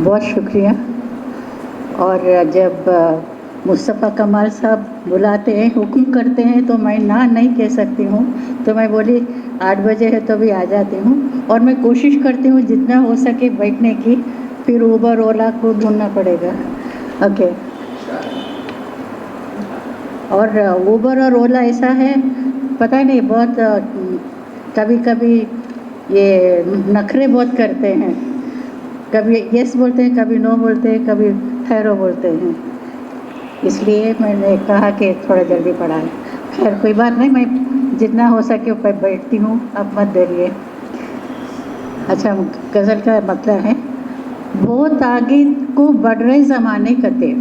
बहुत शुक्रिया। और जब मुस्तफ़ा कमाल साहब बुलाते हैं, हुक्म करते हैं, तो मैं ना नहीं कह सकती हूँ। तो मैं बोली 8 बजे है तो भी आ जाती हूँ, और मैं कोशिश करती हूँ जितना हो सके बैठने की। फिर उबर ओला को ढूंढना पड़ेगा। ओके। और उबर और ओला ऐसा है, पता नहीं, बहुत कभी कभी ये नखरे बहुत करते हैं। कभी यस बोलते हैं, कभी नो बोलते हैं, कभी ठहरो बोलते हैं। इसलिए मैंने कहा कि थोड़ा जल्दी पढ़ाएं। खैर कोई बात नहीं, मैं जितना हो सके पर बैठती हूँ, अब मत डरिए। अच्छा, गज़ल का मतलब है, बहुत आगे को बढ़ रहे ज़माने कते,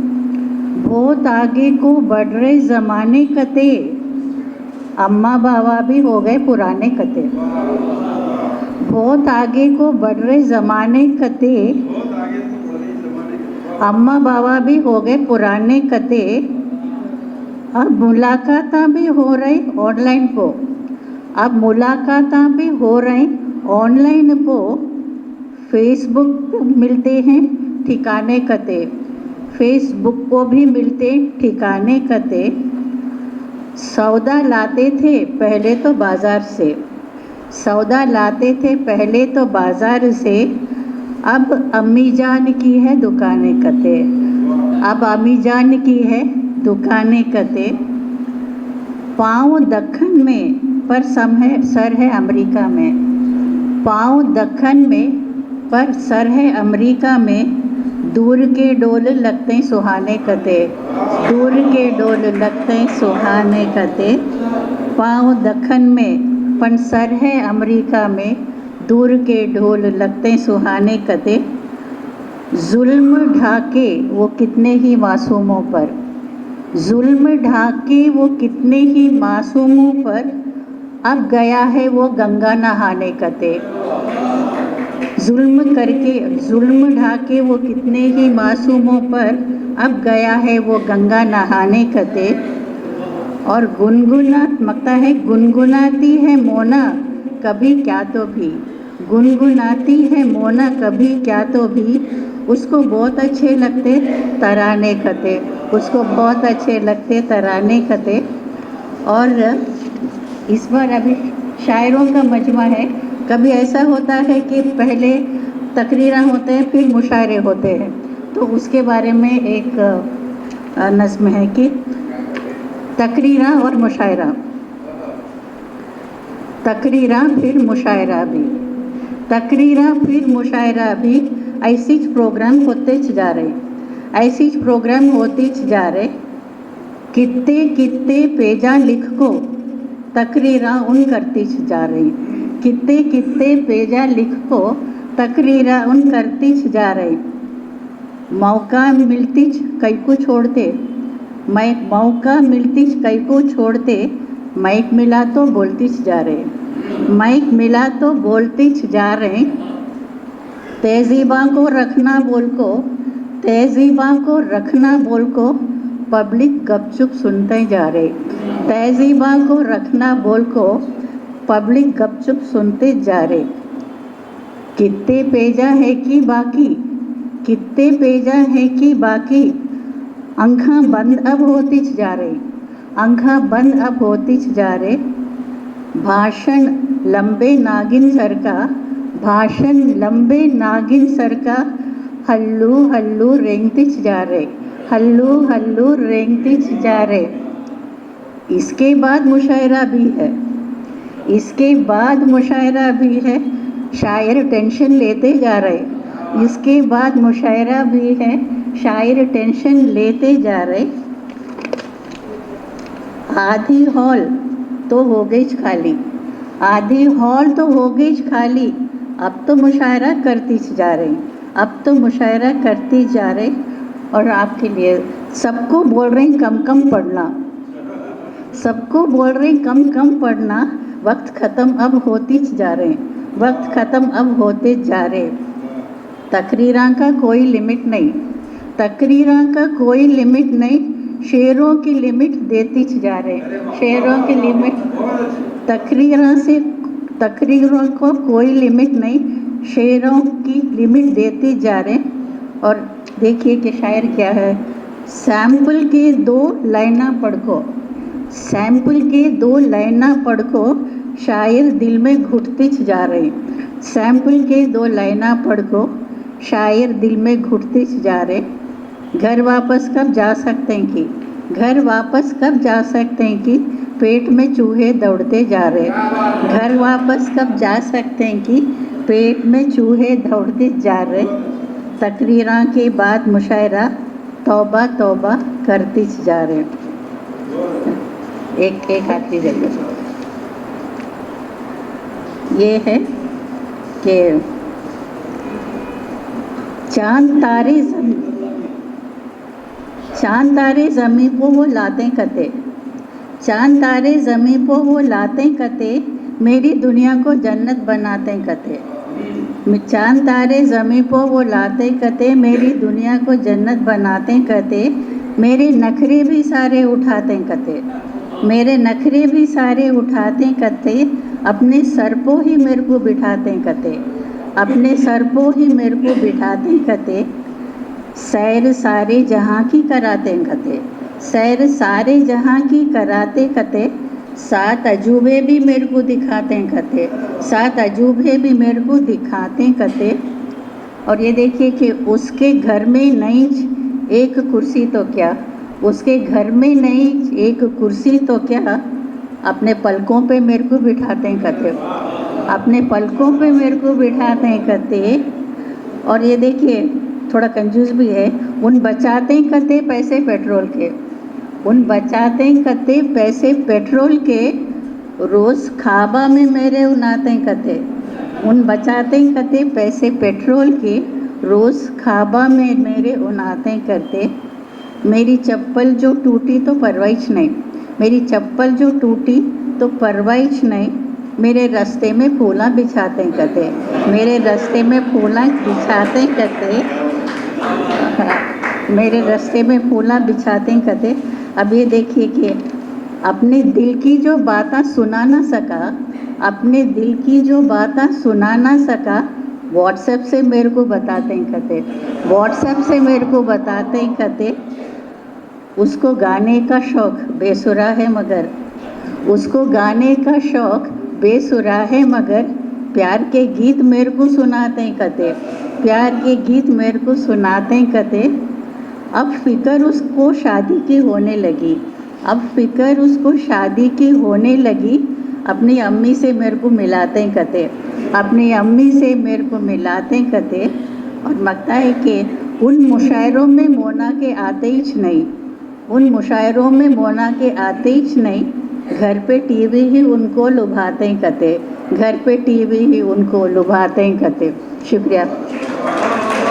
बहुत आगे को बढ़ रहे ज़माने कते, अम्मा बाबा भी हो गए पुराने कते। बहुत आगे को बढ़ रहे ज़माने कते, अम्मा बाबा भी हो गए पुराने कते। अब मुलाकातां भी हो रही ऑनलाइन को, अब मुलाकातां भी हो रही ऑनलाइन को, फेसबुक पे मिलते हैं ठिकाने कते, फेसबुक को भी मिलते ठिकाने कते। सौदा लाते थे पहले तो बाज़ार से, सौदा लाते थे पहले तो बाज़ार से, अब अम्मी जान की है दुकानें कते, अब अम्मी जान की है दुकानें कते। पाँव दक्खन में पर सर है अमेरिका में, पाँव दक्खन में पर सर है अमेरिका में, दूर के डोल लगते सुहाने कते, दूर के डोल लगते सुहाने कते। पाँव दक्खन में पर सर है अमेरिका में, दूर के ढोल लगते सुहाने कते। जुल्म ढाके वो कितने ही मासूमों पर, जुल्म ढाके वो कितने ही मासूमों पर, अब गया है वो गंगा नहाने कते। जुल्म करके, जुल्म ढाके वो कितने ही मासूमों पर, अब गया है वो गंगा नहाने कते। और गुनगुनाता है, गुनगुनाती है मोना कभी क्या तो भी, गुनगुनाती है मोना कभी क्या तो भी, उसको बहुत अच्छे लगते तराने कते, उसको बहुत अच्छे लगते तराने कते। और इस बार अभी शायरों का मजमा है। कभी ऐसा होता है कि पहले तकरीरें होते हैं, फिर मुशायरे होते हैं, तो उसके बारे में एक नज़्म है कि तकरीरा और मुशायरा, तकरीरा फिर मुशायरा भी, तकरीरा फिर मुशायरा भी, ऐसी प्रोग्राम होते जा रहे, ऐसी प्रोग्राम होते जा रहे। कित्ते कित्ते पेजा लिख को तकरीरा उन करती जा रही, कित्ते कित्ते पेजा लिख को तकरीरा उन करती जा रही। मौका मिलती कई को छोड़ते, मैं मौका मिलती कई को छोड़ते, माइक मिला तो बोलती जा रहे, माइक मिला तो बोलती जा रहे। तहजीबा को रखना बोल को, तहजीबा को रखना बोल को, पब्लिक गपचुप सुनते जा रहे, तहजीबा को रखना बोल को, पब्लिक गपचुप सुनते जा रहे। कित्ते पेजा है कि बाकी, कित्ते पेजा है कि बाकी, आँखां बंद अब होती जा रही, आँखां बंद अब होती जा रहे। भाषण लंबे नागिन सर का, भाषण लंबे नागिन सर का, हल्लू हल्लू रेंगती जा रहे, हल्लू हल्लू रेंगती जा रहे। इसके बाद मुशायरा भी है, इसके बाद मुशायरा भी है, शायर टेंशन लेते जा रहे, इसके बाद मुशायरा भी है, शायर टेंशन लेते जा रहे। आधी हॉल तो हो गई खाली, आधी हॉल तो हो गई खाली, अब तो मुशायरा करती जा रही, अब तो मुशायरा करती जा रही। और आपके लिए सबको बोल रही कम कम पढ़ना, सबको बोल रही कम कम पढ़ना, वक्त ख़त्म अब होती जा रहे, वक्त ख़त्म अब होते जा रहे। तकरीरां का कोई लिमिट नहीं, तकरीरां का कोई लिमिट नहीं, शेरों की लिमिट देती जा रहे, शेरों की लिमिट, तकरीरां से, तकरीरों को कोई लिमिट नहीं, शेरों की लिमिट देती जा रहे। और देखिए कि शायर क्या है, सैंपल के 2 लाइना पढ़ो, सैंपल के 2 लाइना पढ़ो, शायर दिल में घुटते जा रहे। सैंपल के 2 लाइना पढ़ो, शायर दिल में घुटते जा रहे। घर वापस कब जा सकते हैं कि, घर वापस कब जा सकते हैं कि पेट में चूहे दौड़ते जा रहे। घर वापस कब जा सकते हैं कि पेट में चूहे दौड़ते जा रहे। तकरीरा के बाद मुशायरा तौबा तौबा करते जा रहे। एक आखिरी जगह ये है कि चांद तारे ज़मीं को वो लाते कते, चांद तारे ज़मीं को वो लाते कते, मेरी दुनिया को जन्नत बनाते कते। चांद तारे ज़मीं को वो लाते कते, मेरी दुनिया को जन्नत बनाते कते। मेरे नखरे भी सारे उठाते कते, मेरे नखरे भी सारे उठाते कते, अपने सर को ही मेरे को बिठाते कते, अपने सर को ही मेरे को बिठाते कते। सैर सारे जहाँ की कराते कते, सैर सारे जहाँ की कराते कते। 7 अजूबे भी मेरे को दिखाते कते, 7 अजूबे भी मेरे को दिखाते कते। और ये देखिए कि उसके घर में नहीं एक कुर्सी तो क्या, उसके घर में नहीं एक कुर्सी तो क्या, अपने पलकों पे मेरे को बिठाते कते, अपने पलकों पे मेरे को बिठाते कते। और ये देखिए थोड़ा कंजूस भी है, उन बचाते कते पैसे पेट्रोल के, उन बचाते कते पैसे पेट्रोल के, रोज़ खाबा में मेरे उनाते कते। उन बचाते कते पैसे पेट्रोल के, रोज़ खाबा में मेरे उनाते करते। मेरी चप्पल जो टूटी तो परवाइश नहीं, मेरी चप्पल जो टूटी तो परवाइश नहीं, मेरे रास्ते में फूला बिछाते कते, मेरे रास्ते में फूला बिछाते कते, मेरे रास्ते में फूला बिछाते कते। अब ये देखिए कि अपने दिल की जो बातें सुना ना सका, अपने दिल की जो बातें सुना ना सका, व्हाट्सएप से मेरे को बताते कते, व्हाट्सएप से मेरे को बताते कते। उसको गाने का शौक़ बेसुरा है मगर, उसको गाने का शौक़ बेसुरा है मगर, प्यार के गीत मेरे को सुनाते कते, प्यार के गीत मेरे को सुनाते कते। अब फ़िक्र उसको शादी की होने लगी, अब फ़िक्र उसको शादी की होने लगी, अपनी अम्मी से मेरे को मिलाते कते, अपनी अम्मी से मेरे को मिलाते कते। और लगता है कि उन मुशायरों में मोना के आते ही नहीं, उन मुशायरों में मोना के आते ही नहीं, घर पे टीवी ही उनको लुभाते कते, घर पे टीवी ही उनको लुभाते कते। शुक्रिया।